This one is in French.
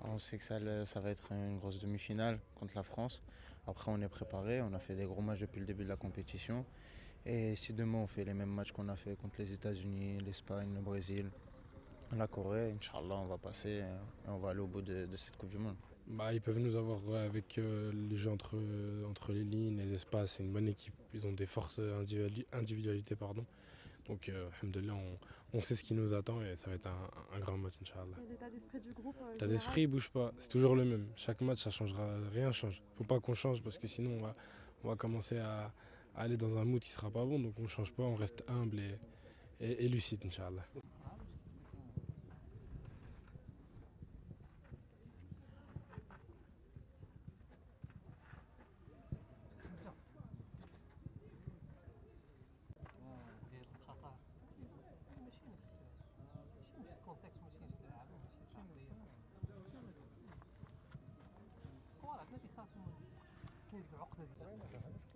On sait que ça va être une grosse demi-finale contre la France. Après, on est préparé, on a fait des gros matchs depuis le début de la compétition. Et si demain on fait les mêmes matchs qu'on a fait contre les États-Unis, l'Espagne, le Brésil, la Corée, Inch'Allah, on va passer et on va aller au bout de cette Coupe du Monde. Bah, ils peuvent nous avoir avec les jeux entre les lignes, les espaces. C'est une bonne équipe. Ils ont des forces individualités. Pardon. Donc, alhamdoulilah, on sait ce qui nous attend et ça va être un grand match, Inch'Allah. C'est l'état d'esprit du groupe L'état général. d'esprit, il bouge pas. C'est toujours le même. Chaque match, ça changera. Rien change. Faut pas qu'on change parce que sinon, on va commencer à aller dans un mood qui sera pas bon. Donc, on change pas. On reste humble et lucide, Inch'Allah. ديال الخطر ماشي نفس الكونتكست ماشي نفس اللعابه ماشي نفس العقليه فوالا بلاتي خافوا كاين ديك العقده ديال